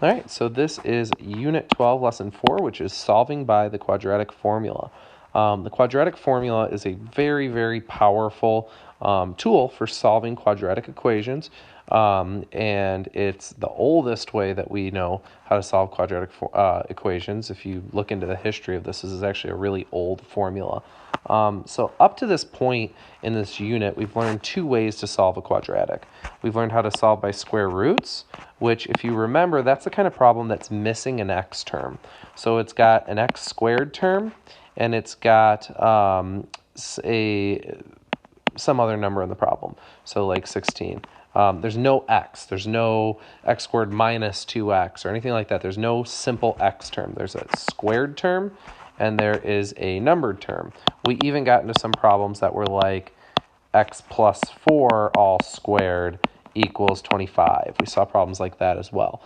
All right, so this is Unit 12, Lesson 4, which is solving by the quadratic formula. The quadratic formula is a very, very powerful tool for solving quadratic equations, and it's the oldest way that we know how to solve quadratic equations. If you look into the history of this is actually a really old formula. So up to this point in this unit, we've learned two ways to solve a quadratic. We've learned how to solve by square roots, which, if you remember, that's the kind of problem that's missing an x term. So it's got an x squared term, and it's got some other number in the problem, so like 16. There's no x. There's no x squared minus 2x or anything like that. There's no simple x term. There's a squared term, and there is a numbered term. We even got into some problems that were like x plus 4 all squared equals 25. We saw problems like that as well,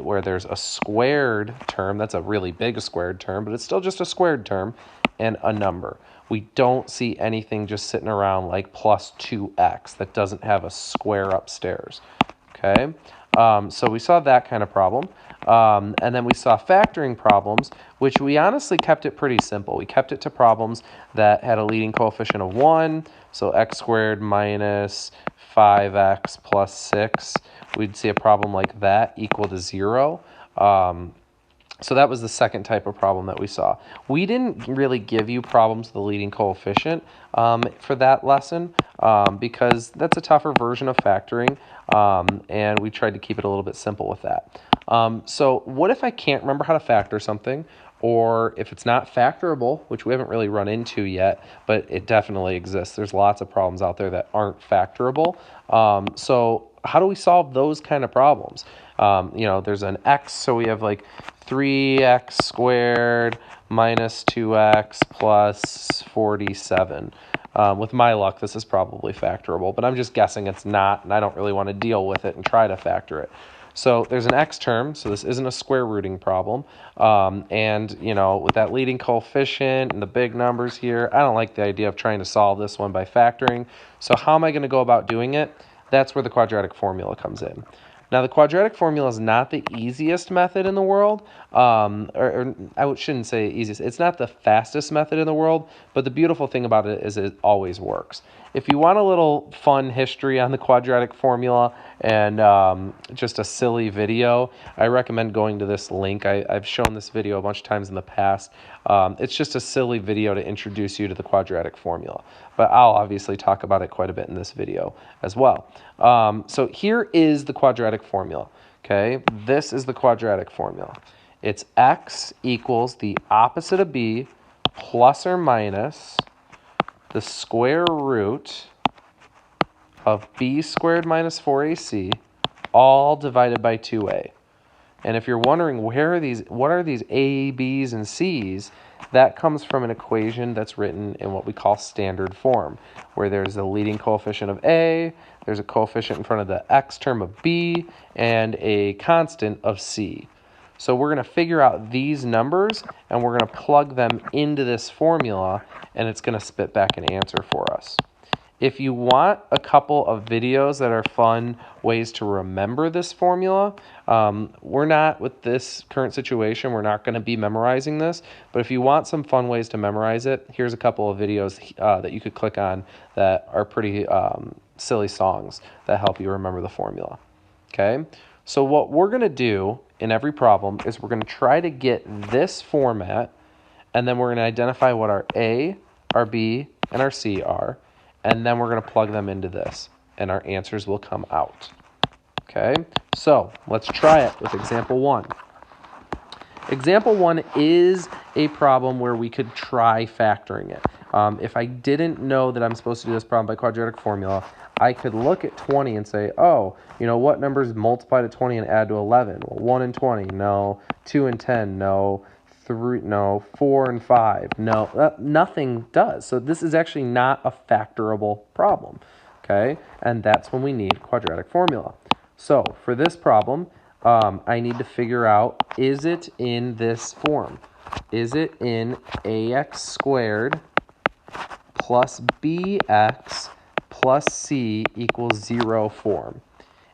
where there's a squared term. That's a really big squared term, but it's still just a squared term, and a number. We don't see anything just sitting around like plus 2x that doesn't have a square upstairs. Okay, so we saw that kind of problem. And then we saw factoring problems, which we honestly kept it pretty simple. We kept it to problems that had a leading coefficient of 1, so x squared minus 5x plus 6. We'd see a problem like that equal to 0. So that was the second type of problem that we saw. We didn't really give you problems with the leading coefficient for that lesson because that's a tougher version of factoring, and we tried to keep it a little bit simple with that. So what if I can't remember how to factor something, or if it's not factorable, which we haven't really run into yet, but it definitely exists. There's lots of problems out there that aren't factorable. So how do we solve those kind of problems? There's an x, so we have like 3x squared minus 2x plus 47. With my luck, this is probably factorable, but I'm just guessing it's not, and I don't really want to deal with it and try to factor it. So there's an x term, so this isn't a square rooting problem. And with that leading coefficient and the big numbers here, I don't like the idea of trying to solve this one by factoring. So how am I going to go about doing it? That's where the quadratic formula comes in. Now, the quadratic formula is not the easiest method in the world, or I shouldn't say easiest. It's not the fastest method in the world, but the beautiful thing about it is it always works. If you want a little fun history on the quadratic formula and just a silly video, I recommend going to this link. I've shown this video a bunch of times in the past. It's just a silly video to introduce you to the quadratic formula, but I'll obviously talk about it quite a bit in this video as well. So here is the quadratic formula. Okay, this is the quadratic formula. It's x equals the opposite of b plus or minus the square root of b squared minus 4ac, all divided by 2a. And if you're wondering what are these a, b's, and c's, that comes from an equation that's written in what we call standard form, where there's a leading coefficient of a, there's a coefficient in front of the x term of b, and a constant of c. So we're going to figure out these numbers, and we're going to plug them into this formula, and it's going to spit back an answer for us. If you want a couple of videos that are fun ways to remember this formula, we're not, with this current situation, we're not going to be memorizing this, but if you want some fun ways to memorize it, here's a couple of videos that you could click on that are pretty silly songs that help you remember the formula. Okay, so what we're going to do in every problem is we're going to try to get this format, and then we're going to identify what our A, our B, and our C are, and then we're going to plug them into this, and our answers will come out. Okay, so let's try it with example 1. Example 1 is a problem where we could try factoring it. If I didn't know that I'm supposed to do this problem by quadratic formula, I could look at 20 and say, oh, what numbers multiply to 20 and add to 11? Well, 1 and 20, no. 2 and 10, no. 3, no. 4 and 5, no. Nothing does. So this is actually not a factorable problem, okay? And that's when we need quadratic formula. So for this problem, I need to figure out, is it in this form? Is it in ax squared plus bx plus c equals 0 form?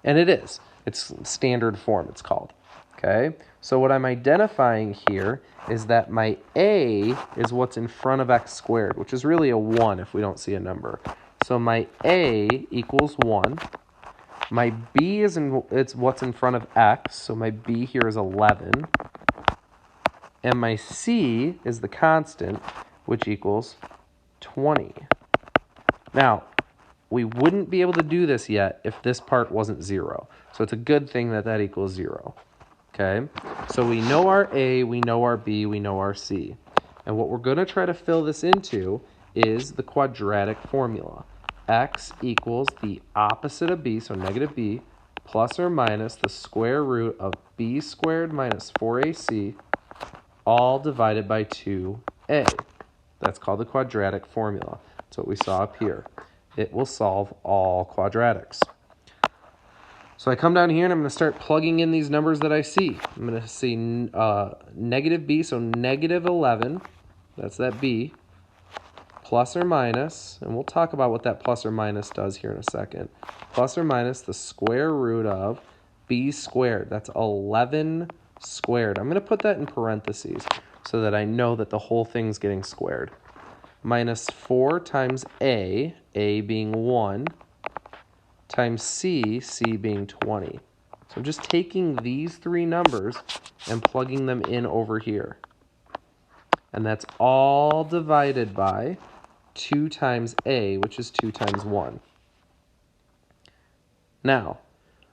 And it is. It's standard form, it's called. Okay, so what I'm identifying here is that my a is what's in front of x squared, which is really a 1 if we don't see a number. So my a equals 1. My b it's what's in front of x, so my b here is 11. And my c is the constant, which equals 20. Now, we wouldn't be able to do this yet if this part wasn't 0. So it's a good thing that that equals 0. Okay, so we know our a, we know our b, we know our c. And what we're going to try to fill this into is the quadratic formula. X equals the opposite of b, so negative b, plus or minus the square root of b squared minus 4ac, all divided by 2a. That's called the quadratic formula. That's what we saw up here. It will solve all quadratics. So I come down here and I'm going to start plugging in these numbers that I see. I'm going to see negative b, so negative 11, that's that b, plus or minus, and we'll talk about what that plus or minus does here in a second, plus or minus the square root of b squared, that's 11 squared. I'm going to put that in parentheses so that I know that the whole thing's getting squared. Minus 4 times a being 1, times c being 20. So I'm just taking these three numbers and plugging them in over here. And that's all divided by 2 times a, which is 2 times 1. Now,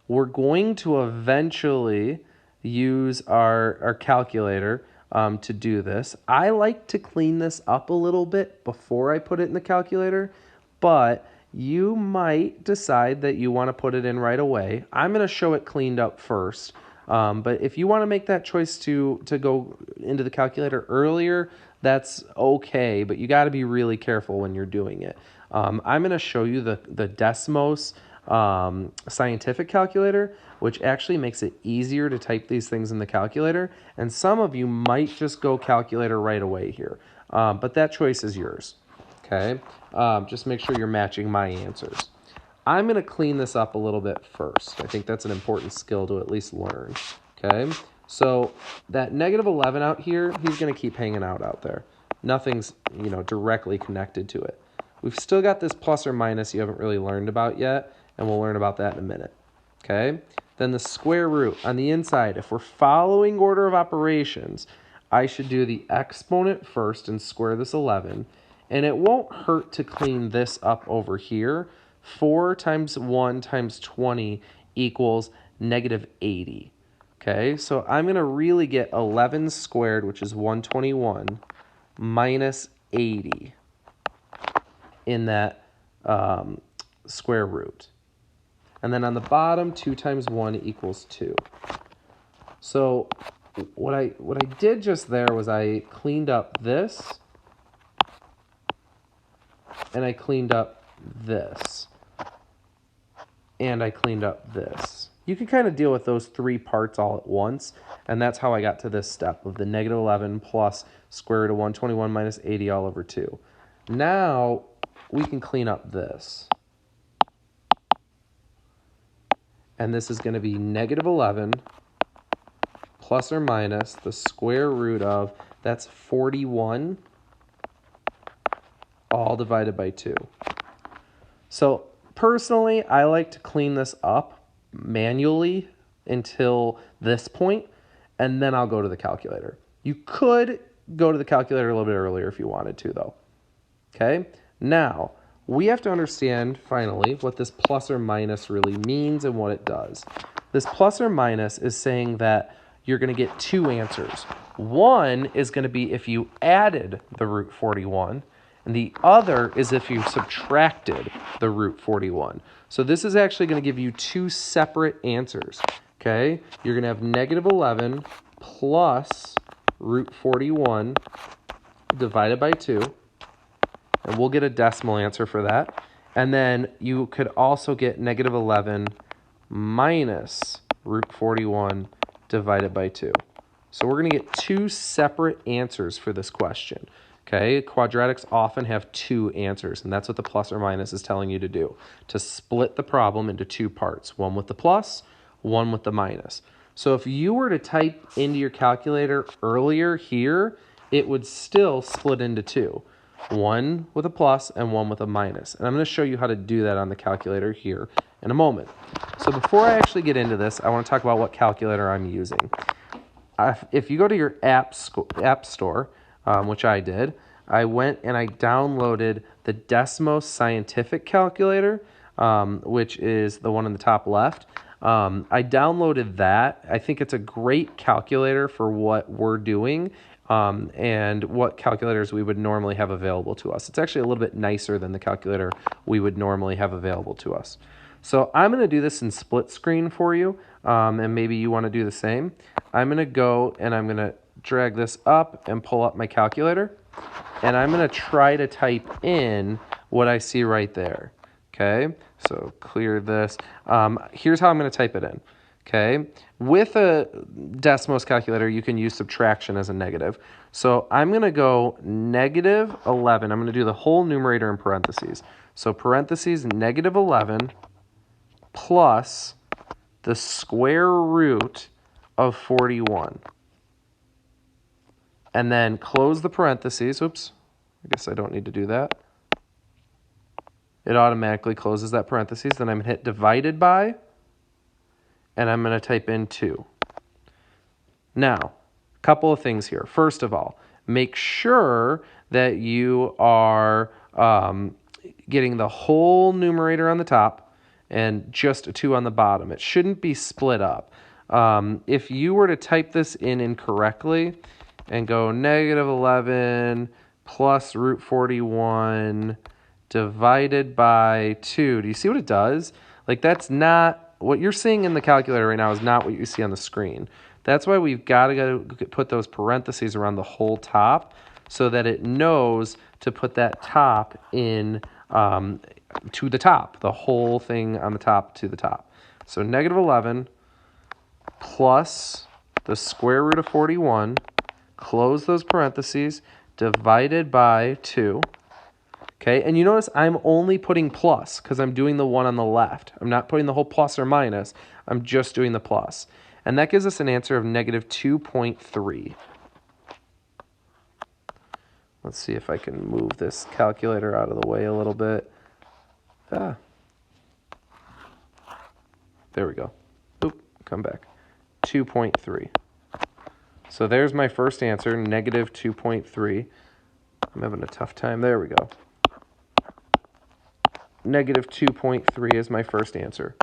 we're going to eventually use our calculator to do this. I like to clean this up a little bit before I put it in the calculator, but you might decide that you want to put it in right away. I'm going to show it cleaned up first. But if you want to make that choice to go into the calculator earlier, that's okay. But you got to be really careful when you're doing it. I'm going to show you the Desmos scientific calculator, which actually makes it easier to type these things in the calculator. And some of you might just go calculator right away here. But that choice is yours. Okay, just make sure you're matching my answers. I'm going to clean this up a little bit first. I think that's an important skill to at least learn. Okay, so that negative 11 out here, he's going to keep hanging out there. Nothing's, directly connected to it. We've still got this plus or minus you haven't really learned about yet, and we'll learn about that in a minute. Okay, then the square root on the inside. If we're following order of operations, I should do the exponent first and square this 11. And it won't hurt to clean this up over here. 4 times 1 times 20 equals negative 80. Okay, so I'm going to really get 11 squared, which is 121, minus 80 in that square root. And then on the bottom, 2 times 1 equals 2. So what I did just there was I cleaned up this, and I cleaned up this, and I cleaned up this. You can kind of deal with those three parts all at once, and that's how I got to this step of the negative 11 plus square root of 121 minus 80 all over 2. Now we can clean up this. And this is going to be negative 11 plus or minus the square root of, that's 41, all divided by 2. So personally, I like to clean this up manually until this point, and then I'll go to the calculator. You could go to the calculator a little bit earlier if you wanted to, though. Okay? Now, we have to understand, finally, what this plus or minus really means and what it does. This plus or minus is saying that you're going to get two answers. One is going to be if you added the root 41, and the other is if you subtracted the root 41. So this is actually going to give you two separate answers. Okay? You're going to have negative 11 plus root 41 divided by 2. And we'll get a decimal answer for that. And then you could also get negative 11 minus root 41 divided by 2. So we're going to get two separate answers for this question. Okay, quadratics often have two answers, and that's what the plus or minus is telling you to do, to split the problem into two parts, one with the plus, one with the minus. So if you were to type into your calculator earlier here, it would still split into two. One with a plus and one with a minus. And I'm going to show you how to do that on the calculator here in a moment. So before I actually get into this, I want to talk about what calculator I'm using. If you go to your app store, which I did, I went and I downloaded the Desmos Scientific Calculator, which is the one in the top left. I downloaded that. I think it's a great calculator for what we're doing and what calculators we would normally have available to us. It's actually a little bit nicer than the calculator we would normally have available to us. So I'm going to do this in split screen for you, and maybe you want to do the same. I'm going to go and I'm going to drag this up and pull up my calculator, and I'm going to try to type in what I see right there. Okay, so clear this. Here's how I'm going to type it in. Okay, with a Desmos calculator, you can use subtraction as a negative. So I'm going to go negative 11. I'm going to do the whole numerator in parentheses. So parentheses negative 11 plus the square root of 41. And then close the parentheses. Oops, I guess I don't need to do that. It automatically closes that parentheses. Then I'm going to hit divided by, and I'm going to type in 2. Now, a couple of things here. First of all, make sure that you are getting the whole numerator on the top and just a 2 on the bottom. It shouldn't be split up. If you were to type this in incorrectly and go negative 11 plus root 41 divided by 2, do you see what it does? Like, that's not what you're seeing in the calculator right now is not what you see on the screen. That's why we've got to put those parentheses around the whole top so that it knows to put that top in to the top, the whole thing on the top to the top. So negative 11 plus the square root of 41, close those parentheses, divided by 2. Okay, and you notice I'm only putting plus because I'm doing the one on the left. I'm not putting the whole plus or minus. I'm just doing the plus. And that gives us an answer of negative 2.3. Let's see if I can move this calculator out of the way a little bit. There we go. Oop, come back. 2.3. So there's my first answer, negative 2.3. I'm having a tough time. There we go. Negative 2.3 is my first answer.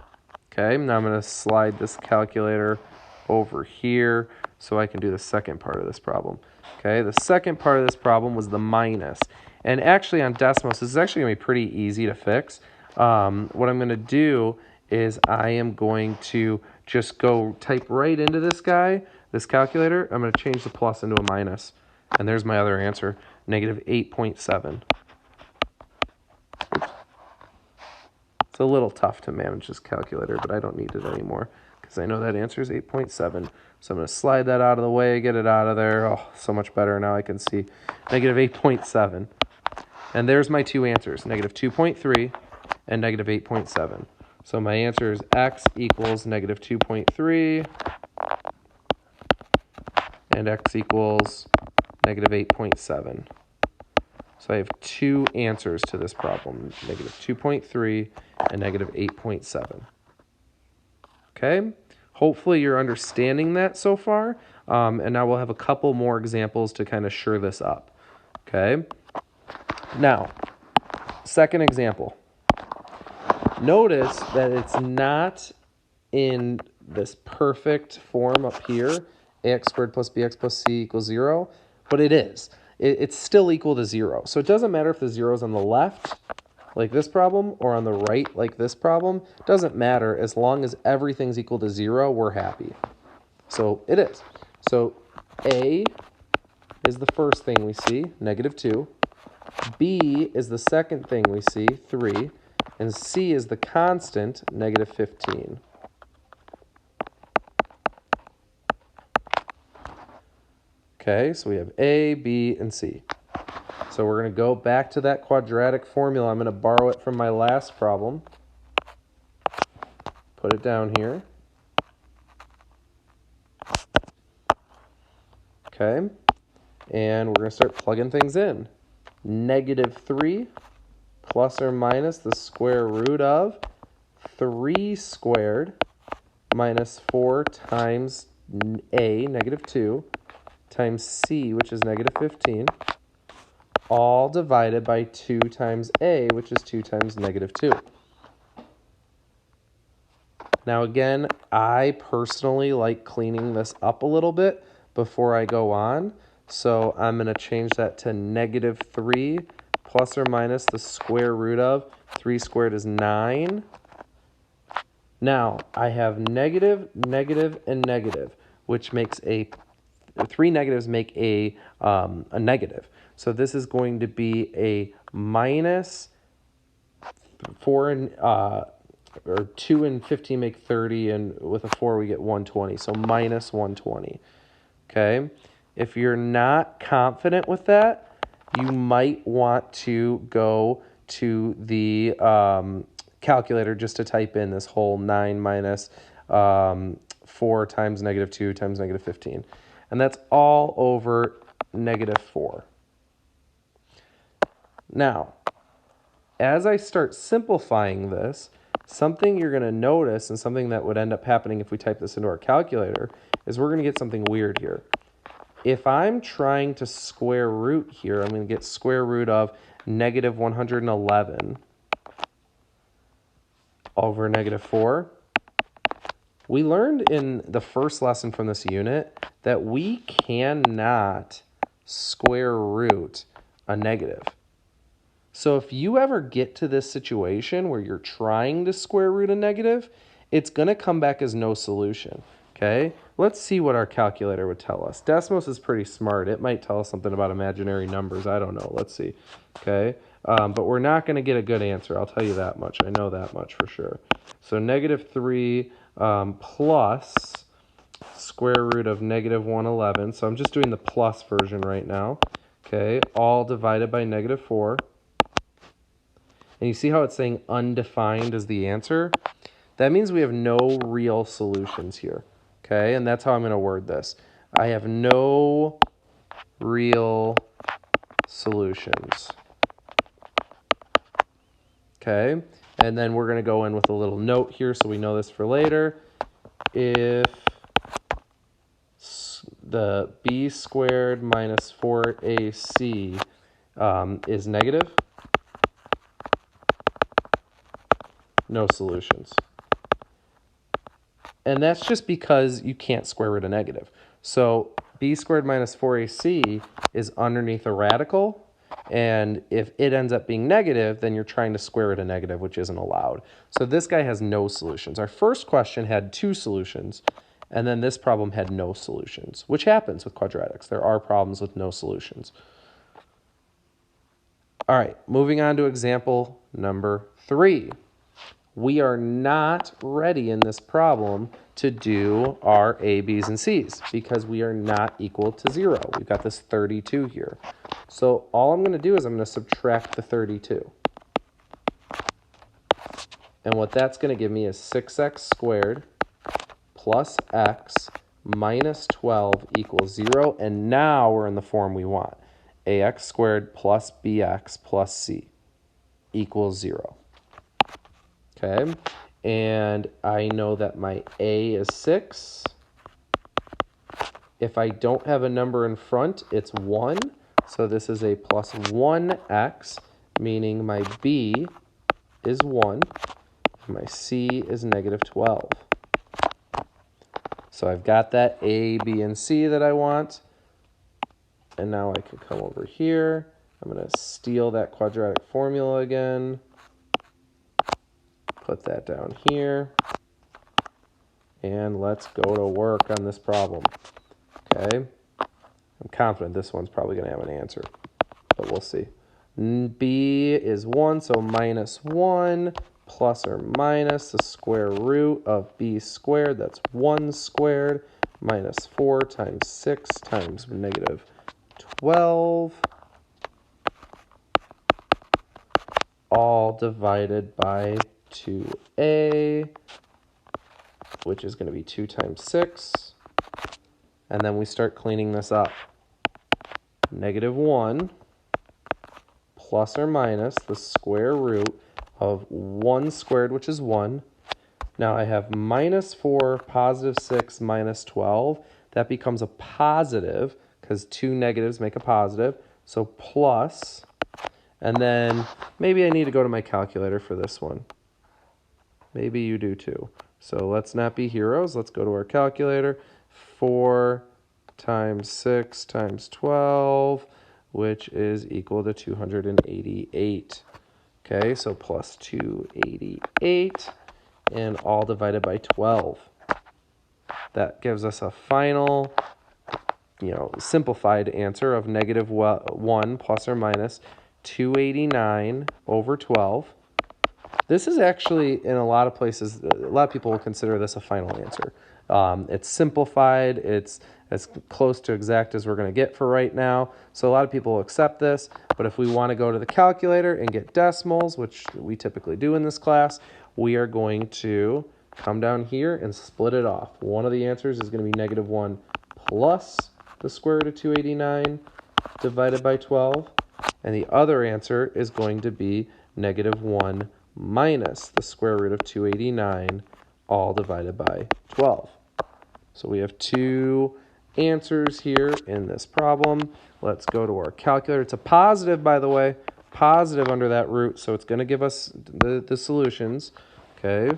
Okay, now I'm going to slide this calculator over here so I can do the second part of this problem. Okay, the second part of this problem was the minus. And actually on Desmos, this is actually going to be pretty easy to fix. What I'm going to do is I am going to just go type right into this guy, this calculator. I'm going to change the plus into a minus. And there's my other answer, negative 8.7. It's a little tough to manage this calculator, but I don't need it anymore because I know that answer is 8.7. So I'm going to slide that out of the way, get it out of there. Oh, so much better. Now I can see negative 8.7. And there's my two answers, negative 2.3 and negative 8.7. So my answer is x equals negative 2.3 and x equals negative 8.7. So I have two answers to this problem, negative 2.3 and negative 8.7. Okay, hopefully you're understanding that so far, and now we'll have a couple more examples to kind of sure this up. Okay, now, second example. Notice that it's not in this perfect form up here, ax squared plus bx plus c equals 0, but it is. It's still equal to 0. So it doesn't matter if the 0 is on the left, like this problem, or on the right, like this problem. It doesn't matter. As long as everything's equal to 0, we're happy. So it is. So A is the first thing we see, negative 2. B is the second thing we see, 3. And C is the constant, negative 15. Okay, so we have A, B, and C. So we're going to go back to that quadratic formula. I'm going to borrow it from my last problem. Put it down here. Okay? And we're going to start plugging things in. -3 plus or minus the square root of 3 squared minus 4 times a, -2, times c, which is -15, all divided by 2 times a, which is 2 times -2. Now again, I personally like cleaning this up a little bit before I go on. So I'm going to change that to -3 plus or minus the square root of 3 squared is 9. Now I have negative, negative, and negative, which makes three negatives make a negative. So this is going to be a minus 4 and or 2 and 15 make 30, and with a 4 we get 120, so minus 120. Okay, if you're not confident with that, you might want to go to the calculator just to type in this whole 9 minus 4 times -2 times -15, and that's all over -4. Now, as I start simplifying this, something you're going to notice, and something that would end up happening if we type this into our calculator, is we're going to get something weird here. If I'm trying to square root here, I'm going to get square root of -111 over -4. We learned in the first lesson from this unit that we cannot square root a negative. So if you ever get to this situation where you're trying to square root a negative, it's going to come back as no solution. Okay, let's see what our calculator would tell us. Desmos is pretty smart. It might tell us something about imaginary numbers. I don't know. Let's see. Okay, but we're not going to get a good answer. I'll tell you that much. I know that much for sure. So -3 plus square root of -111. So I'm just doing the plus version right now. Okay, all divided by -4. And you see how it's saying undefined is the answer? That means we have no real solutions here. Okay, and that's how I'm going to word this. I have no real solutions. Okay, and then we're going to go in with a little note here so we know this for later. If the b squared minus 4ac is negative, no solutions. And that's just because you can't square root a negative. So b squared minus 4ac is underneath a radical, and if it ends up being negative, then you're trying to square root a negative, which isn't allowed. So this guy has no solutions. Our first question had 2 solutions, and then this problem had no solutions, which happens with quadratics. There are problems with no solutions. All right, moving on to example number 3. We are not ready in this problem to do our A, B's, and C's because we are not equal to 0. We've got this 32 here. So all I'm going to do is I'm going to subtract the 32. And what that's going to give me is 6x squared plus x minus 12 equals 0. And now we're in the form we want. ax squared plus bx plus c equals 0. Okay, and I know that my a is 6. If I don't have a number in front, it's 1. So this is a plus 1x, meaning my b is 1. And my c is -12. So I've got that a, b, and c that I want. And now I can come over here. I'm going to steal that quadratic formula again. Put that down here, and let's go to work on this problem. Okay, I'm confident this one's probably going to have an answer, but we'll see. B is 1, so -1 plus or minus the square root of b squared, that's 1 squared, minus 4 times 6 times -12, all divided by 2a, which is going to be 2 times 6. And then we start cleaning this up. negative 1 plus or minus the square root of 1 squared, which is 1. Now I have minus 4, positive 6, minus 12. That becomes a positive because two negatives make a positive. So plus, and then maybe I need to go to my calculator for this one. Maybe you do too. So let's not be heroes. Let's go to our calculator. 4 times 6 times 12, which is equal to 288. Okay, so plus 288, and all divided by 12. That gives us a final, simplified answer of negative 1 plus or minus 289 over 12. This is actually, in a lot of places, a lot of people will consider this a final answer. It's simplified. It's as close to exact as we're going to get for right now. So a lot of people will accept this. But if we want to go to the calculator and get decimals, which we typically do in this class, we are going to come down here and split it off. One of the answers is going to be negative 1 plus the square root of 289 divided by 12. And the other answer is going to be negative 1 minus the square root of 289, all divided by 12. So we have two answers here in this problem. Let's go to our calculator. It's a positive, by the way, positive under that root, so it's going to give us the solutions. Okay,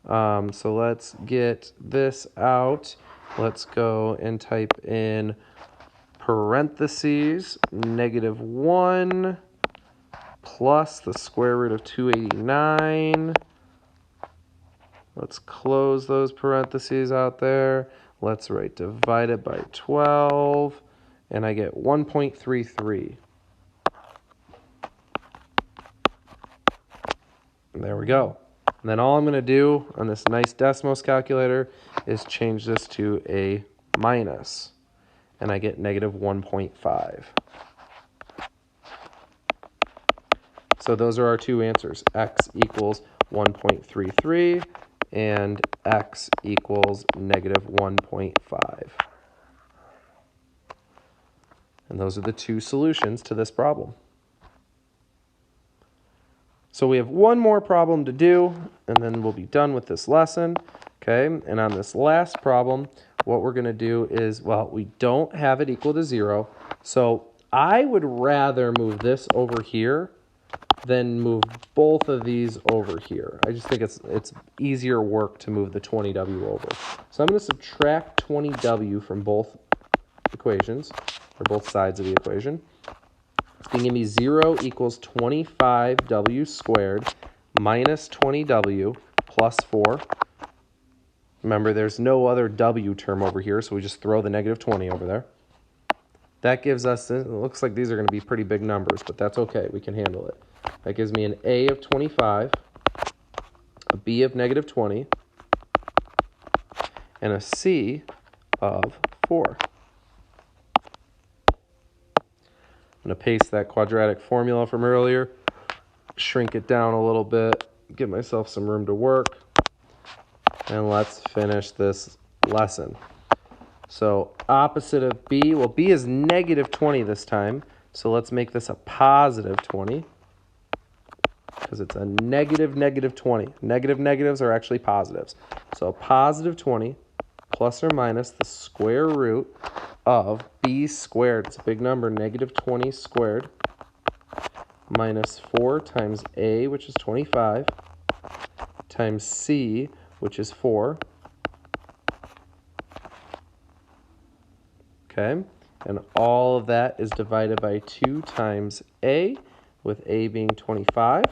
so let's get this out. Let's go and type in parentheses, negative 1 plus the square root of 289. Let's close those parentheses out there. Let's write divided by 12, and I get 1.33. There we go. And then all I'm going to do on this nice Desmos calculator is change this to a minus, and I get negative 1.5. So those are our two answers. X equals 1.33 and x equals negative 1.5. And those are the two solutions to this problem. So we have one more problem to do, and then we'll be done with this lesson. Okay, and on this last problem, what we're going to do is, well, we don't have it equal to 0. So I would rather move this over here than move both of these over here. I just think it's easier work to move the 20w over. So I'm going to subtract 20w from both equations, or both sides of the equation. It's going to give me 0 equals 25w squared minus 20w plus 4. Remember, there's no other w term over here, so we just throw the negative 20 over there. That gives us, it looks like these are going to be pretty big numbers, but that's okay. We can handle it. That gives me an a of 25, a b of negative 20, and a c of 4. I'm going to paste that quadratic formula from earlier, shrink it down a little bit, give myself some room to work, and let's finish this lesson. So opposite of b, well, b is negative 20 this time, so let's make this a positive 20, because it's a negative 20. Negative negatives are actually positives. So positive 20 plus or minus the square root of b squared. It's a big number, negative 20 squared, minus 4 times a, which is 25, times c, which is 4. Okay, and all of that is divided by 2 times a, with a being 25.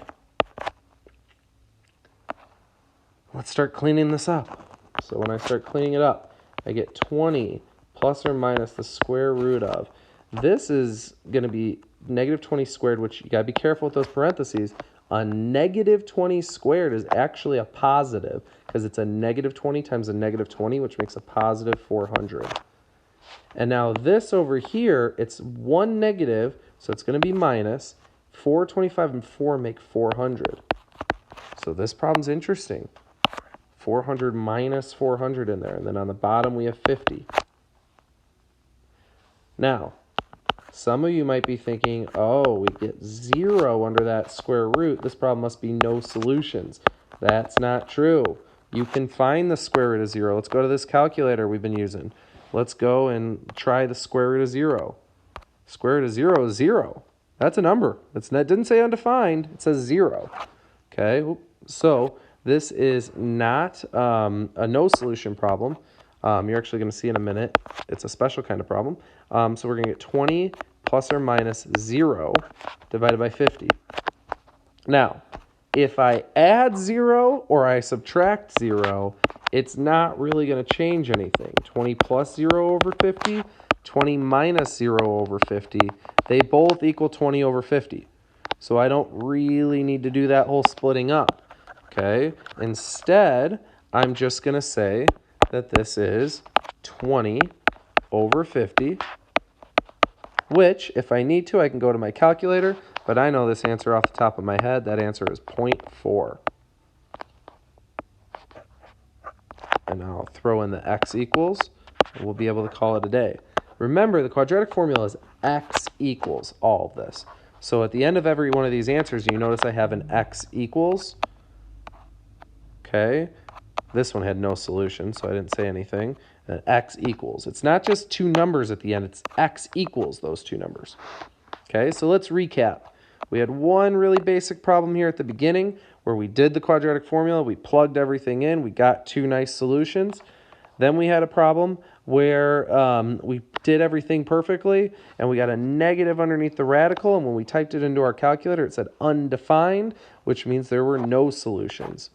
Let's start cleaning this up. So when I start cleaning it up, I get 20 plus or minus the square root of. This is going to be negative 20 squared, which you got to be careful with those parentheses. A negative 20 squared is actually a positive, because it's a negative 20 times a negative 20, which makes a positive 400. And now this over here, it's one negative, so it's going to be minus. 425 and 4 make 400. So this problem's interesting. 400 minus 400 in there. And then on the bottom, we have 50. Now, some of you might be thinking, oh, we get 0 under that square root. This problem must be no solutions. That's not true. You can find the square root of 0. Let's go to this calculator we've been using. Let's go and try the square root of 0. Square root of 0 is 0. That's a number. It didn't say undefined. It says 0. Okay, so this is not a no solution problem. You're actually going to see in a minute. It's a special kind of problem. So we're going to get 20 plus or minus 0 divided by 50. Now, if I add 0 or I subtract 0, it's not really going to change anything. 20 plus 0 over 50, 20 minus 0 over 50, they both equal 20 over 50. So I don't really need to do that whole splitting up. Okay? Instead, I'm just going to say that this is 20 over 50, which, if I need to, I can go to my calculator, but I know this answer off the top of my head. That answer is 0.4. And I'll throw in the x equals, and we'll be able to call it a day. Remember, the quadratic formula is x equals all of this. So at the end of every one of these answers, you notice I have an x equals. Okay, this one had no solution, so I didn't say anything. And x equals. It's not just two numbers at the end, it's x equals those two numbers. Okay, so let's recap. We had one really basic problem here at the beginning where we did the quadratic formula, we plugged everything in, we got two nice solutions. Then we had a problem where we did everything perfectly and we got a negative underneath the radical, and when we typed it into our calculator it said undefined, which means there were no solutions.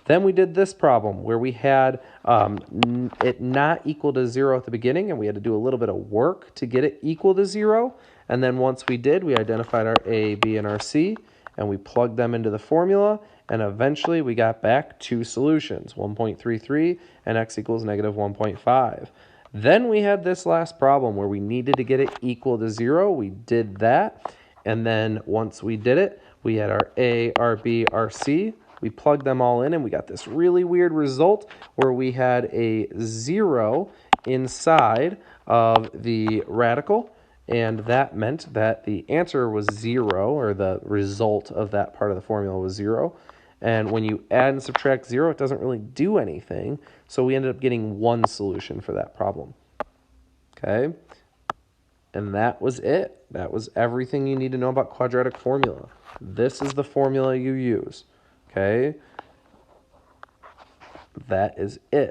Then we did this problem where we had it not equal to 0 at the beginning, and we had to do a little bit of work to get it equal to 0. And then once we did, we identified our A, B, and our C, and we plugged them into the formula, and eventually we got back two solutions, 1.33 and x equals negative 1.5. Then we had this last problem where we needed to get it equal to 0. We did that, and then once we did it, we had our A, our B, our C. We plugged them all in, and we got this really weird result where we had a 0 inside of the radical, and that meant that the answer was 0, or the result of that part of the formula was 0. And when you add and subtract 0, it doesn't really do anything, so we ended up getting one solution for that problem. Okay? And that was it. That was everything you need to know about quadratic formula. This is the formula you use. Okay? That is it.